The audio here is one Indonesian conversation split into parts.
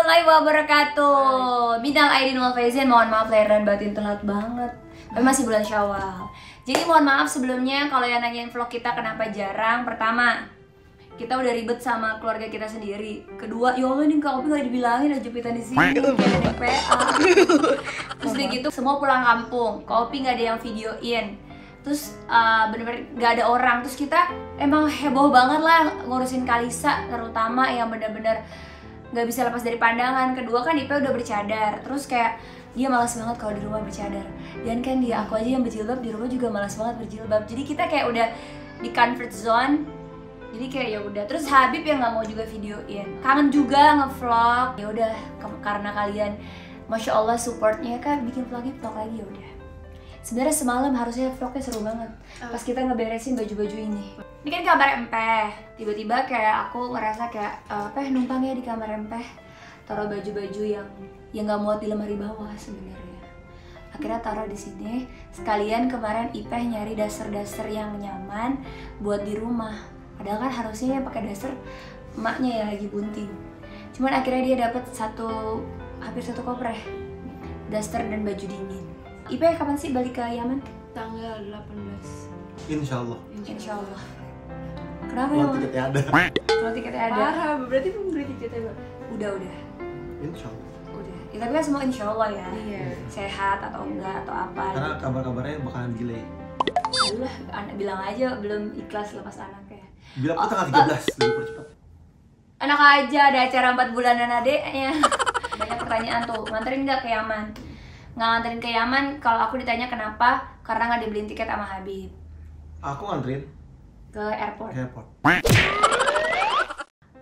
warahmatullahi wabarakatuh. Minal aidin wal faizin, mohon maaf lahir dan batin telat banget. Tapi masih bulan Syawal. Jadi mohon maaf sebelumnya kalau yang nanyain vlog kita kenapa jarang. Pertama, kita udah ribet sama keluarga kita sendiri. Kedua, ya Allah ini Kak Opi gak dibilangin ada jepitan di sini, kayak ada PA. Terus udah gitu semua pulang kampung. Kak Opi gak ada yang videoin. Terus bener-bener gak ada orang. Terus kita emang heboh banget lah ngurusin Kalisa, terutama yang bener-bener gak bisa lepas dari pandangan. Kedua kan Ipe udah bercadar, terus kayak dia malas banget kalau di rumah bercadar. Dan kan dia aku aja yang berjilbab di rumah juga malas banget berjilbab. Jadi kita kayak udah di comfort zone. Jadi kayak ya udah. Terus Habib yang nggak mau juga videoin, kangen juga ngevlog. Ya udah karena kalian masya Allah supportnya kan bikin vlog lagi ya udah. Sebenarnya semalam harusnya vlognya seru banget. Pas kita ngeberesin baju-baju ini. Ini kan kamar empeh. Tiba-tiba kayak aku ngerasa kayak numpangnya di kamar empeh. Taruh baju-baju yang nggak muat di lemari bawah sebenarnya. Akhirnya taruh di sini. Sekalian kemarin Ipeh nyari daster-daster yang nyaman buat di rumah. Padahal kan harusnya yang pakai daster emaknya ya lagi bunting. Cuman akhirnya dia dapat hampir satu koper daster dan baju dingin. Ipeh kapan sih balik ke Yaman? Tanggal 18. Insya Allah. Kenapa ya? Tiketnya ada. Kalau tiketnya ada. Parah, berarti belum beli tiketnya, Mbak? Udah. Insya Allah. Udah. Ya, tapi kan semua insya Allah ya. Iya. Sehat atau enggak atau apa. Karena kabar-kabarnya bakalan delay. Aduh, anak bilang aja belum ikhlas lepas anaknya. Bilang aku tanggal 13, lebih percepat. Anak aja ada acara 4 bulanan adeknya. Banyak pertanyaan tuh, nganterin nggak ke Yaman? Nggak nganterin ke Yaman, kalau aku ditanya kenapa, karena nggak dibeliin tiket sama Habib. Aku nganterin ke airport.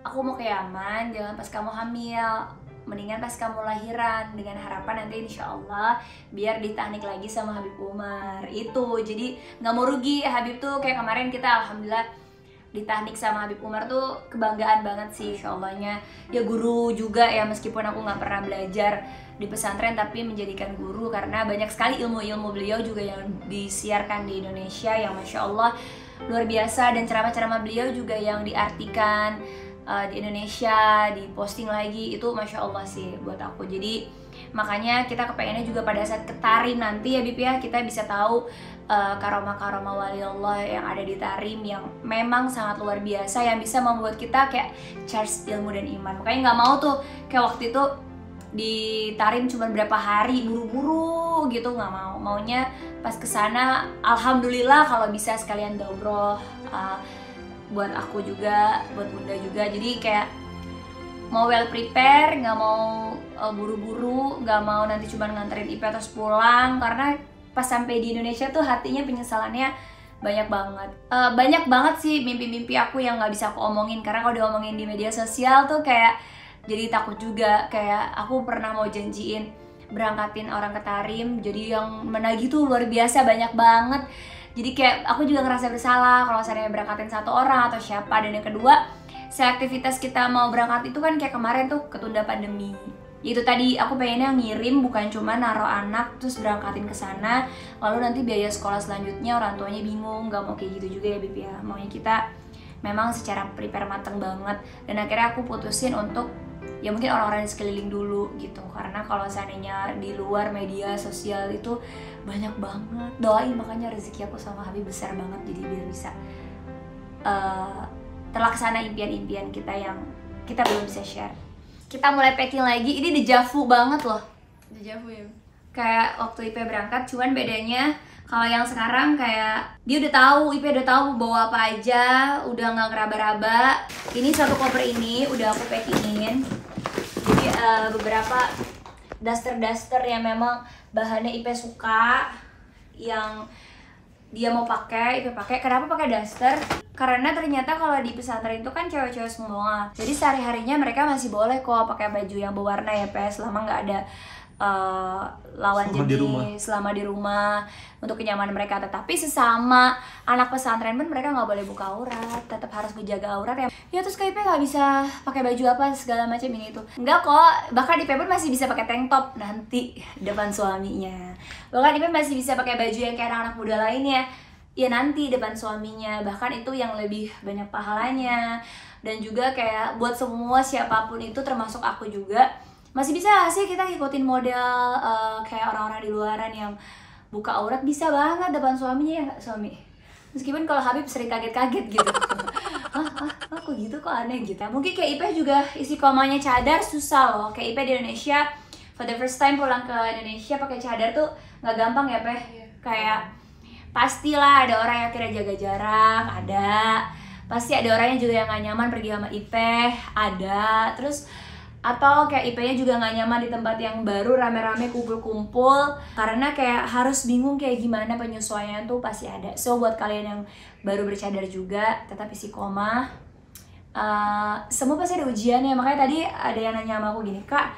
Aku mau ke Yaman, jangan pas kamu hamil, mendingan pas kamu lahiran, dengan harapan nanti insya Allah biar ditahnik lagi sama Habib Umar. Itu jadi nggak mau rugi. Habib tuh kayak kemarin kita alhamdulillah ditahnik sama Habib Umar tuh kebanggaan banget sih. Insya Allahnya ya guru juga ya, meskipun aku nggak pernah belajar di pesantren tapi menjadikan guru karena banyak sekali ilmu-ilmu beliau juga yang disiarkan di Indonesia yang masya Allah luar biasa, dan ceramah-ceramah beliau juga yang diartikan di Indonesia, diposting lagi, itu masya Allah sih buat aku. Jadi makanya kita kepengennya juga pada saat ke Tarim nanti ya Bib ya, kita bisa tahu karomah-karomah wali Allah yang ada di Tarim yang memang sangat luar biasa, yang bisa membuat kita kayak charge ilmu dan iman. Makanya nggak mau tuh kayak waktu itu di Tarim cuma berapa hari buru-buru gitu, nggak mau. Maunya pas kesana alhamdulillah kalau bisa sekalian umroh buat aku juga, buat bunda juga. Jadi kayak mau well prepare, nggak mau buru-buru, nggak mau nanti cuma nganterin Ipe terus pulang, karena pas sampai di Indonesia tuh hatinya penyesalannya banyak banget. Banyak banget sih mimpi-mimpi aku yang nggak bisa aku omongin, karena kalau diomongin di media sosial tuh kayak jadi takut juga. Kayak aku pernah mau janjiin berangkatin orang ke Tarim, jadi yang menagih tuh luar biasa banyak banget. Jadi kayak aku juga ngerasa bersalah kalau saya berangkatin satu orang atau siapa. Dan yang kedua, seaktivitas kita mau berangkat itu kan kayak kemarin tuh ketunda pandemi. Itu tadi aku pengennya ngirim, bukan cuma naruh anak terus berangkatin ke sana, lalu nanti biaya sekolah selanjutnya orang tuanya bingung. Gak mau kayak gitu juga ya Bib ya. Maunya kita memang secara prepare mateng banget. Dan akhirnya aku putusin untuk ya mungkin orang-orang di sekeliling dulu gitu, karena kalau seandainya di luar media sosial itu banyak banget. Doain makanya rezeki aku sama Habib besar banget, jadi biar bisa terlaksana impian-impian kita yang kita belum bisa share. Kita mulai packing lagi, ini dejavu banget loh. Dejavu ya? Kayak waktu Ipe berangkat, cuman bedanya kalau yang sekarang kayak dia udah tahu, Ipe udah tahu bawa apa aja, udah nggak ngeraba-raba. Ini satu koper ini udah aku packingin. Jadi beberapa daster-daster yang memang bahannya Ipe suka, yang dia mau pakai, Ipe pakai. Kenapa pakai daster? Karena ternyata kalau di pesantren itu kan cewek-cewek semua. Jadi sehari-harinya mereka masih boleh kok pakai baju yang berwarna ya Pe, selama nggak ada lawan jenis, selama di rumah, untuk kenyamanan mereka. Tetapi sesama anak pesantren pun mereka nggak boleh buka aurat, tetap harus menjaga aurat ya. Ya terus KIP nggak bisa pakai baju apa segala macam ini itu. Enggak kok, bahkan di pun masih bisa pakai tank top nanti depan suaminya. Bahkan di masih bisa pakai baju yang kayak anak-anak muda lainnya. Ya nanti depan suaminya, bahkan itu yang lebih banyak pahalanya. Dan juga kayak buat semua siapapun itu termasuk aku juga, Masih bisa sih kita ngikutin model kayak orang-orang di luaran yang buka aurat, bisa banget depan suaminya, ya nggak suami? Meskipun kalau Habib sering kaget-kaget gitu. Kok gitu, kok aneh gitu. Mungkin kayak Ipeh juga istiqomahnya cadar susah loh. Kayak Ipeh di Indonesia, for the first time pulang ke Indonesia pakai cadar tuh nggak gampang ya, Peh. Kayak pastilah ada orang yang akhirnya jaga jarak, ada. Pasti ada orang yang juga yang gak nyaman pergi sama Ipeh, ada. Terus atau kayak Ipehnya juga gak nyaman di tempat yang baru rame-rame kumpul-kumpul, karena kayak harus bingung kayak gimana penyesuaian tuh pasti ada. So buat kalian yang baru bercadar juga tetap istiqomah. Semua pasti ada ujiannya. Makanya tadi ada yang nanya sama aku gini, Kak,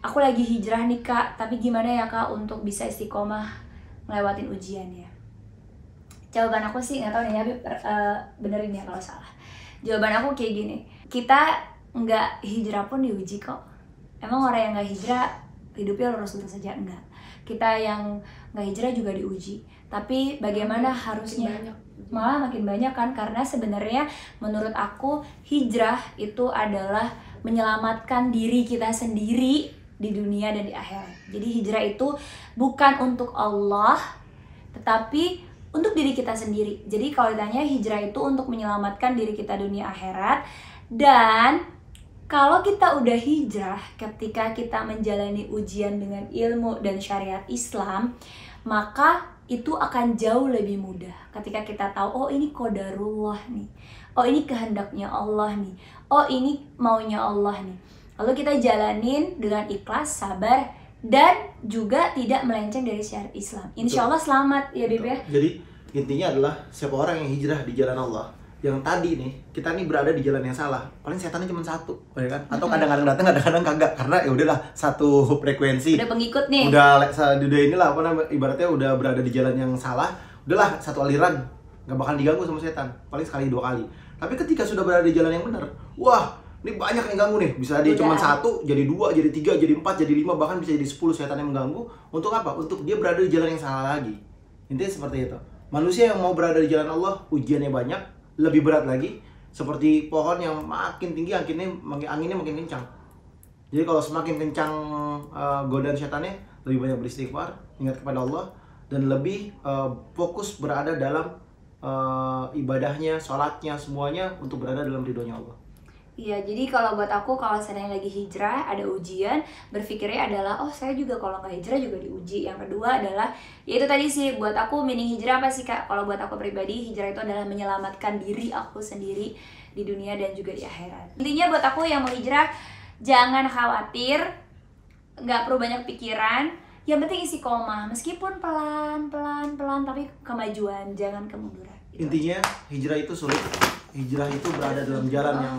aku lagi hijrah nih Kak, tapi gimana ya Kak untuk bisa istiqomah ngelewatin ujiannya? Jawaban aku sih nggak tahu nih Habib, benerin ya kalau salah. Jawaban aku kayak gini, kita nggak hijrah pun diuji kok. Emang orang yang nggak hijrah hidupnya lurus-lurus saja? Enggak. Kita yang nggak hijrah juga diuji. Tapi bagaimana harusnya? Malah makin banyak kan, karena sebenarnya menurut aku hijrah itu adalah menyelamatkan diri kita sendiri di dunia dan di akhirat. Jadi hijrah itu bukan untuk Allah, tetapi untuk diri kita sendiri. Jadi kalau ditanya, hijrah itu untuk menyelamatkan diri kita dunia akhirat. Dan kalau kita udah hijrah, ketika kita menjalani ujian dengan ilmu dan syariat Islam, maka itu akan jauh lebih mudah. Ketika kita tahu, oh ini qadarullah nih, oh ini kehendaknya Allah nih, oh ini maunya Allah nih. Lalu kita jalanin dengan ikhlas, sabar, dan juga tidak melenceng dari syariat Islam. Insya Allah selamat ya Bib ya. Jadi intinya adalah siapa orang yang hijrah di jalan Allah, yang tadi nih kita nih berada di jalan yang salah, paling setannya cuma satu, ya kan? Atau kadang-kadang datang, kadang-kadang kagak, karena ya udahlah satu frekuensi. Udah pengikut nih. Udah inilah apa namanya, ibaratnya udah berada di jalan yang salah, udahlah satu aliran, nggak bakal diganggu sama setan, paling sekali dua kali. Tapi ketika sudah berada di jalan yang benar, wah ini banyak yang ganggu nih, bisa dia cuma satu, jadi dua, jadi tiga, jadi empat, jadi lima, bahkan bisa jadi 10 setan yang mengganggu. Untuk apa? Untuk dia berada di jalan yang salah lagi. Intinya seperti itu. Manusia yang mau berada di jalan Allah, ujiannya banyak, lebih berat lagi. Seperti pohon yang makin tinggi, anginnya makin kencang. Jadi kalau semakin kencang godaan setannya, lebih banyak beristighfar, ingat kepada Allah, dan lebih fokus berada dalam ibadahnya, sholatnya, semuanya untuk berada dalam ridhonya Allah. Iya, jadi kalau buat aku, kalau sedang lagi hijrah, ada ujian, berpikirnya adalah, oh saya juga kalau nggak hijrah juga diuji. Yang kedua adalah, ya itu tadi sih, buat aku meaning hijrah apa sih Kak? Kalau buat aku pribadi, hijrah itu adalah menyelamatkan diri aku sendiri di dunia dan juga di akhirat. Intinya buat aku yang mau hijrah, jangan khawatir, nggak perlu banyak pikiran, yang penting istiqomah, meskipun pelan, tapi kemajuan, jangan kemunduran. Intinya hijrah itu sulit, hijrah itu berada dalam jalan yang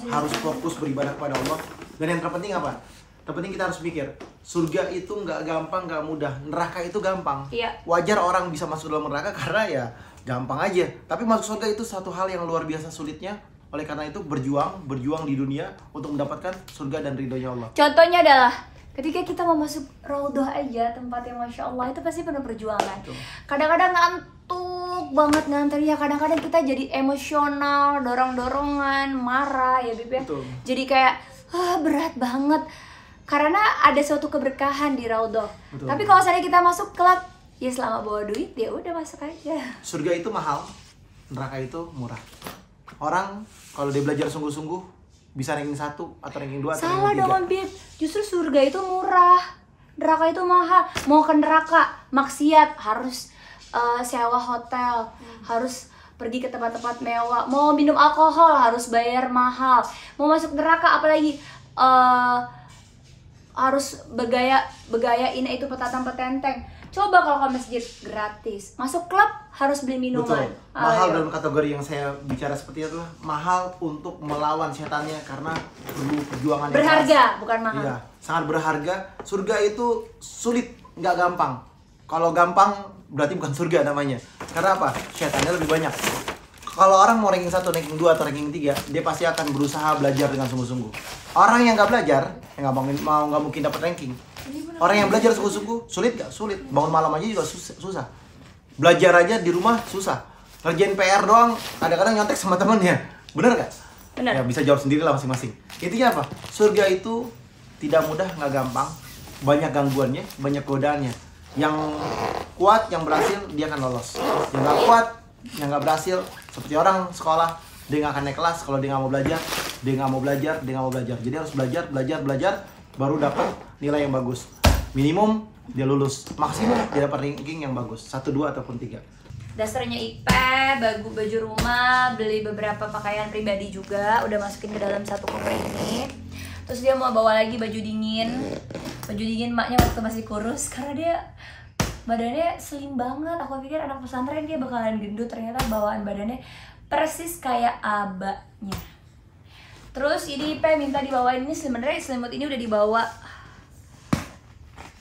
harus fokus beribadah kepada Allah. Dan yang terpenting apa? Terpenting kita harus mikir, surga itu nggak gampang, nggak mudah, neraka itu gampang. Iya. Wajar orang bisa masuk dalam neraka karena ya gampang aja. Tapi masuk surga itu satu hal yang luar biasa sulitnya. Oleh karena itu berjuang di dunia untuk mendapatkan surga dan ridhonya Allah. Contohnya adalah ketika kita mau masuk raudhah aja, tempat yang Masya Allah itu pasti penuh perjuangan. Kadang-kadang ngantuk banget nganter ya, kadang-kadang kita jadi emosional, dorong-dorongan, marah ya Bib ya. Jadi kayak berat banget karena ada suatu keberkahan di raudhah. Tapi kalau misalnya kita masuk klub, ya selama bawa duit ya udah masuk aja. Surga itu mahal, neraka itu murah. Orang kalau dia belajar sungguh-sungguh bisa ranking 1 atau ranking 2 atau salah ranking 3. Dong Bib, justru surga itu murah, neraka itu mahal. Mau ke neraka maksiat harus sewa hotel, harus pergi ke tempat-tempat mewah. Mau minum alkohol harus bayar mahal. Mau masuk neraka apalagi harus begayain itu petantang-petenteng. Coba kalau ke masjid gratis, masuk klub harus beli minuman. Betul. Mahal dalam kategori yang saya bicara seperti itu adalah mahal untuk melawan setannya karena perlu perjuangan yang berharga, keras. bukan mahal. Iya, sangat berharga. Surga itu sulit, nggak gampang. Kalau gampang berarti bukan surga namanya. Karena apa? Setannya lebih banyak. Kalau orang mau ranking 1, ranking 2 atau ranking 3, dia pasti akan berusaha belajar dengan sungguh-sungguh. Orang yang nggak belajar, nggak mungkin dapat ranking. Orang yang belajar sungguh-sungguh, sulit gak? Sulit. Bangun malam aja juga susah. Belajar aja di rumah susah. Ngerjain PR doang, kadang-kadang nyontek sama temennya. Bener gak? Bener. Ya bisa jawab sendiri lah masing-masing. Intinya apa? Surga itu tidak mudah, nggak gampang. Banyak gangguannya, banyak godaannya. Yang kuat, yang berhasil, dia akan lolos. Yang nggak kuat, yang nggak berhasil, seperti orang sekolah, dia nggak akan naik kelas kalau dia nggak mau belajar, dia nggak mau belajar, dia nggak mau belajar. Jadi harus belajar, baru dapat nilai yang bagus. Minimum dia lulus, maksimum dia dapat ranking yang bagus, 1, 2 ataupun 3. Dasarnya IP, baju rumah, beli beberapa pakaian pribadi juga, udah masukin ke dalam satu koper ini. Terus dia mau bawa lagi baju dingin maknya waktu masih kurus, karena dia badannya slim banget. Aku pikir anak pesantren dia bakalan gendut, ternyata bawaan badannya persis kayak abahnya. Terus ini IP minta dibawain, ini sebenarnya selimut ini udah dibawa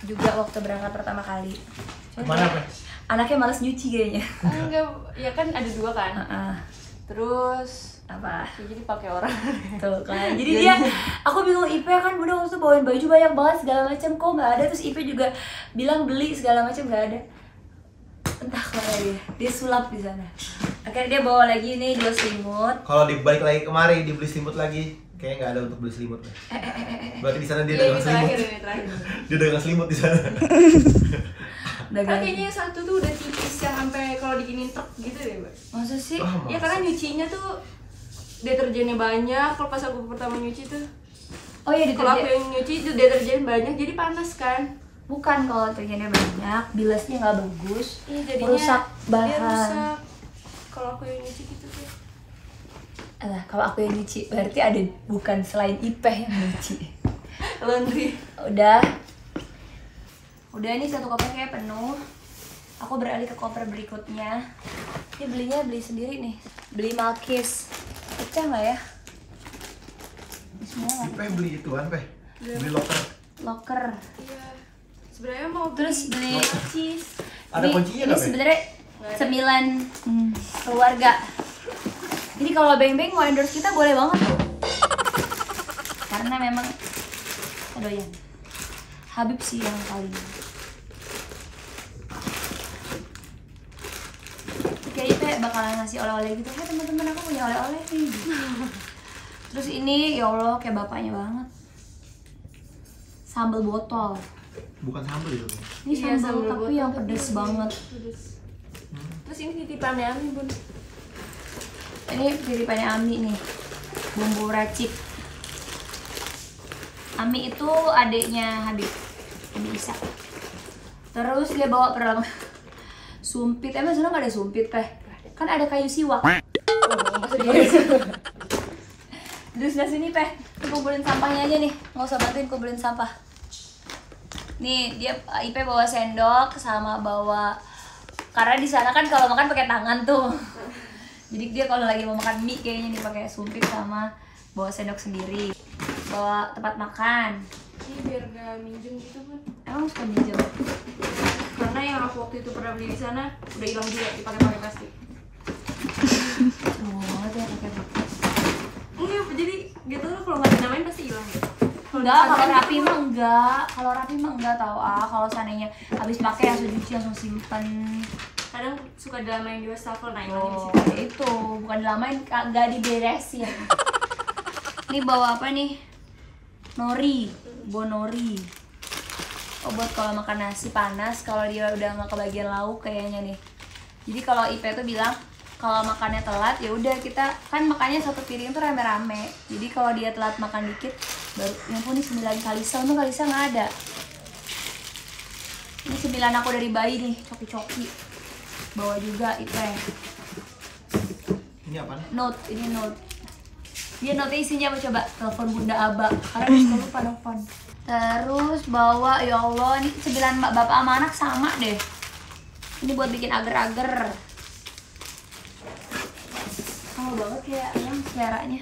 juga waktu berangkat pertama kali. Kemana, Pe? Anaknya males nyuci kayaknya. Enggak, ya kan ada 2 kan. Terus Apa? ya jadi pakai orang. Tuh kan. Jadi dia, aku bingung, IP kan udah waktu itu bawain baju banyak banget segala macam, kok nggak ada. Terus IP juga bilang beli segala macam, nggak ada. Entah kemana dia sulap di sana. Akhirnya dia bawa lagi nih 2 selimut. Kalau dibalik lagi kemari, dibeli selimut lagi, kayaknya nggak ada untuk beli selimut. Berarti di sana dia dagang selimut. Ini terakhir. Dia dagang selimut di sana. Kayaknya yang satu tuh udah tipis yang sampai kalau diginiin truk gitu deh, Mbak. Masa sih? Ya karena nyucinya tuh deterjennya banyak. Kalau pas aku pertama nyuci tuh, Oh iya, kalau aku deterjen. yang nyuci itu deterjen banyak jadi panas kan. Bukan, kalau deterjennya banyak, bilasnya nggak bagus, Iya jadinya rusak dia bahan. rusak. Kalau aku yang nyuci gitu tuh. Alah, kalau aku yang nyuci berarti ada bukan selain IP yang nyuci. Laundry. Udah ini satu koper kayak penuh. Aku beralih ke koper berikutnya. Ini beli sendiri nih. Beli Malkis. Pecah nggak ya? Bismillah. Pe beli ituan, Pe. Beli locker. Locker. Iya. Sebenarnya mau Terus beli cheese. Ada kuncinya Ini nggak, Pe? sebenarnya 9 keluarga. Ini kalau Beng Beng mau endorse kita boleh banget tuh. Karena memang doyan. Habib sih yang paling. Kayaknya bakalan ngasih oleh-oleh gitu. Hey teman-teman, aku punya oleh-oleh nih. Terus ini ya Allah kayak bapaknya banget. Sambal botol. Bukan sambal itu. Ini sambal tapi yang pedes banget. Pedes. Terus ini titipannya Ami, Bun. Ini titipannya Ami nih, bumbu racik. Ami itu adiknya Habib, Ami Isa. Terus dia bawa perlengkapan sumpit. Emang sana nggak ada sumpit, Peh? Kan ada kayu siwak. Terus dari sini, Peh, kumpulin sampahnya aja nih, nggak usah bantuin kumpulin sampah. Nih dia IP bawa sendok sama bawa, karena di sana kan kalau makan pakai tangan tuh. Jadi dia kalau lagi mau makan mie kayaknya nih pakai sumpit sama bawa sendok sendiri. Bawa tempat makan. Ini biar gak minjem gitu, Bun. Emang suka minjem? Karena yang aku waktu itu pernah beli di sana udah hilang juga dipakai plastik. Mau banget ya pakai plastik. Enggak, jadi gitu loh kalau nggak dinamain pasti hilang ya. Enggak, kalau rapi mah enggak. Kalau rapi mah enggak tahu kalau seandainya habis pakai langsung cuci langsung simpan. Kadang suka dilamain di wastafel, nah Oh, hilangnya di situ. itu bukan dilamain, enggak diberesin. Ini bawa apa nih? Nori, bonori. Oh, buat kalau makan nasi panas, kalau dia udah nggak kebagian lauk kayaknya nih. Jadi kalau IP tuh bilang kalau makannya telat ya udah kita kan makannya satu piring tuh rame-rame. Jadi kalau dia telat makan dikit baru yang pun nih 9 kalisa, untung kalisa nggak ada. Ini 9 aku dari bayi nih, coki-coki. Bawa juga IP. Ini apa? Note, ini note. Dia note isinya apa coba? Telepon Bunda Aba. Karena dia suka lupa nelfon. Terus bawa, ya Allah, ini 9 bapak sama anak sama deh. Ini buat bikin agar-agar. Sama banget ya yang seleranya.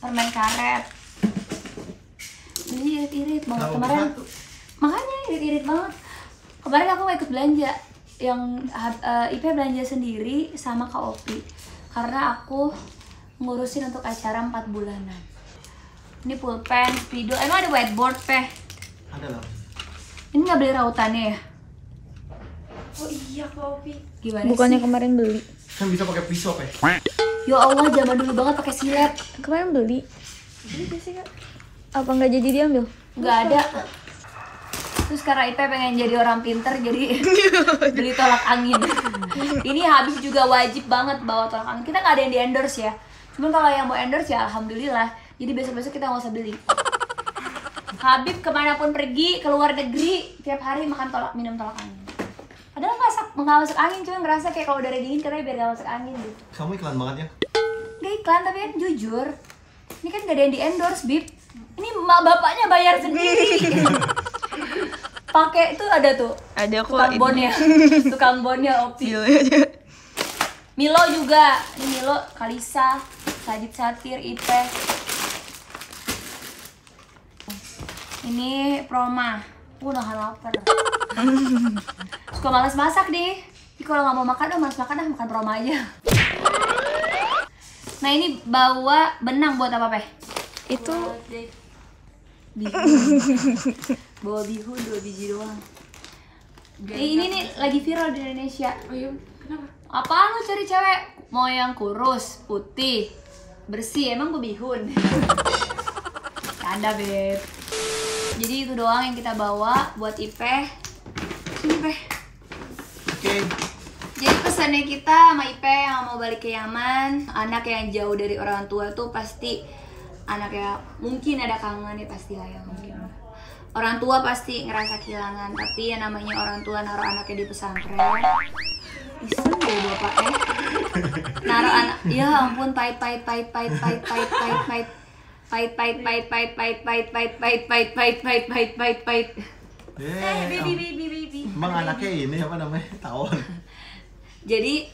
Permen karet. Ini irit-irit banget kemarin. Makanya irit-irit banget. Kemarin aku mau ikut belanja. Yang IP belanja sendiri sama Kak Opi. Karena aku ngurusin untuk acara 4 bulanan. Ini pulpen, spidol. Emang ada whiteboard, Peh? Ada lah. Ini nggak beli rautannya ya? Oh iya, Kak Opi. Gimana Bukannya sih? kemarin beli. Kan bisa pakai pisau, Pe. Ya Allah, zaman dulu banget pakai silet. Kemarin beli. Jadi sih, Kak. Apa nggak jadi diambil? Nggak ada. Terus karena Ipe pengen jadi orang pinter, jadi beli tolak angin. Ini Habib juga wajib banget bawa tolak angin. Kita nggak ada yang di endorse ya. Cuman kalau yang mau endorse ya alhamdulillah. Jadi besok-besok kita nggak usah beli. Habib kemanapun pergi, ke luar negeri, tiap hari minum tolak angin. Padahal nggak masuk angin, cuma ngerasa kayak kalau udara dingin katanya biar nggak masuk angin gitu. Kamu iklan banget ya? Gak iklan, tapi kan jujur. Ini kan gak ada yang di endorse, Bib. Ini mak bapaknya bayar sendiri. Pakai itu ada tuh. Ada kok. Tukang bonnya. Tukang bonnya Opi. Milo juga. Ini Milo, Kalisa, Sajid Satir, Ipe. Ini Proma. Nahan lapar. Suka malas masak deh. Jadi kalau nggak mau makan, malas makan makan Proma aja. Nah ini bawa benang buat apa, Peh? Itu Bihun. Bawa bihun 2 biji doang. Ini nih lagi viral di Indonesia. Oh iya, kenapa? Apaan lu cari cewek? Mau yang kurus, putih, bersih, emang gue bihun. Canda, Beb. Jadi itu doang yang kita bawa buat Ipe. Sini, Peh. Oke. Jadi pesannya kita sama Ipe yang mau balik ke Yaman, anak yang jauh dari orang tua tuh pasti anaknya mungkin ada kangen ya, pastilah ya mungkin. Orang tua pasti ngerasa kehilangan, tapi yang namanya orang tua naruh anaknya di pesantren. Iseng deh bapaknya. Naruh anak, ya ampun pahit. Baby. Emang anaknya ini apa namanya? Tawon. Jadi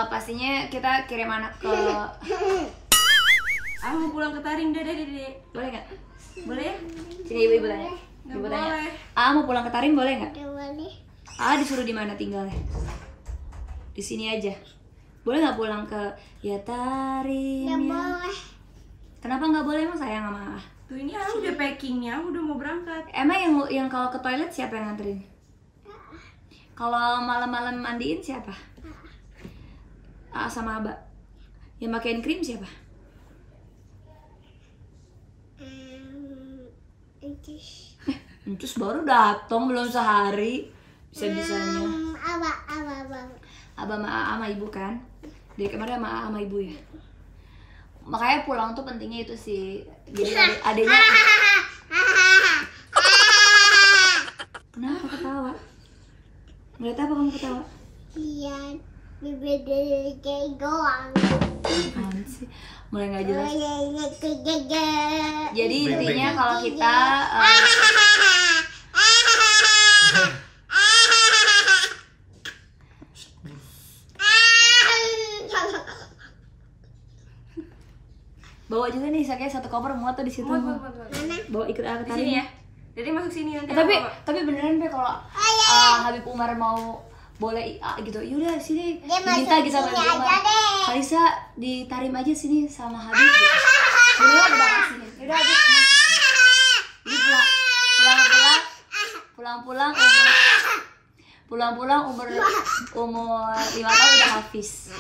pastinya kita kirim anak ke. Mau pulang ke Tarim, Dede. Boleh nggak? Boleh ya? Sini ibu tanya. Nggak Ibu tanya. boleh. Mau pulang ke Tarim boleh nggak? Boleh. Disuruh di mana tinggalnya? Di sini aja. Boleh nggak pulang ke ya Tarim? Nggak Ya? boleh. Kenapa nggak boleh, emang sayang sama Ah? Tuh ini udah packingnya, udah mau berangkat. Emang yang kalau ke toilet siapa yang nganterin? Kalau malam-malam mandiin siapa? Sama Aba. Yang pakein krim siapa? Terus baru datang belum sehari. Bisa-bisanya. Aba sama ibu kan? Dari kemarin sama ibu ya. Makanya pulang tuh pentingnya itu sih. Jadi adanya. Kenapa ketawa? Ngeliat apa kamu ketawa? Lihat bibir dari kayak doang. Apaan sih? Mulai nggak jelas. Jadi intinya kalau kita bawa juga nih kayak satu koper muat tuh di situ. Muat. Bawa ikut ke Di sini Tarim ya. Jadi masuk sini nanti. tapi beneran Be kalau Habib Umar mau boleh gitu, yaudah sini Dia diminta masuk gitu sama sini Habib Umar. aja deh. Kalisa ditarim aja sini sama Habib gitu. Udah udah kasih. Yaudah Habib. Jadi pulang-pulang umur 5 tahun udah hafiz.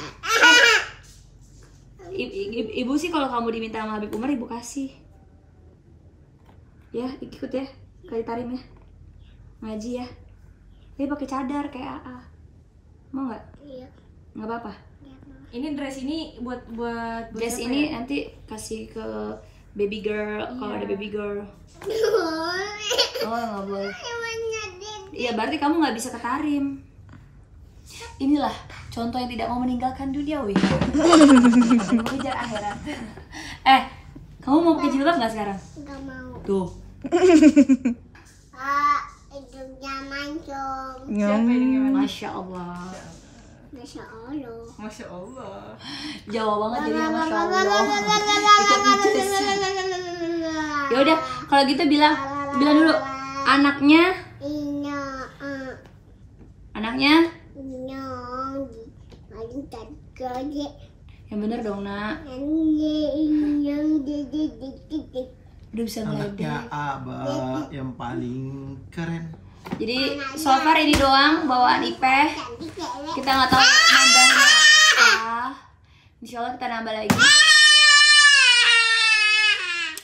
Ibu sih kalau kamu diminta sama Habib Umar, ibu kasih. Ya, ikut ya, kali tarim ya. Ngaji ya. Dia pakai cadar kayak AA. Mau nggak? Iya. Nggak apa-apa. Ini dress ini buat Dress siapa ini ya? nanti kasih ke baby girl kalau ada baby girl. Oh, nggak boleh. Iya, berarti kamu nggak bisa ke Tarim. Inilah contoh yang tidak mau meninggalkan dunia, wih. Mengejar akhirat. Kamu mau pakai jilbab nggak sekarang? Nggak mau. Tuh. Hidupnya mancung. Siapa ini gimana? Masya Allah. Masya Allah. Masya Allah. Jawa banget jadi Masya Allah. Ikut bicis. Ya udah, kalau gitu bilang dulu anaknya. Anaknya yang bener dong, Nak. Udah bisa Anaknya ngeledek. Aba yang paling keren. Jadi so far ini doang bawaan Ipeh. Kita nggak tahu nambahnya apa. Insya Allah kita nambah lagi.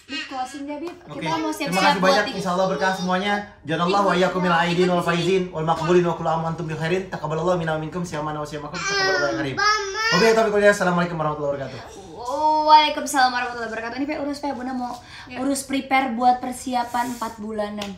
Closing deh, Bib. Oke. Kita mau Terima siap-siap kasih banyak. buat Insyaallah berkah semuanya. Janallahu wa iyyakum minal aidin wal faizin wal maqbulin wa kullu aam antum bi khairin. Taqabbalallahu minna wa minkum siyamana wa siyamakum. Taqabbalallahu ya karim. Oke, tapi kuliah. Assalamualaikum warahmatullahi wabarakatuh. Waalaikumsalam warahmatullahi wabarakatuh. Ini Pe urus Pe, Bunda mau urus prepare buat persiapan 4 bulanan.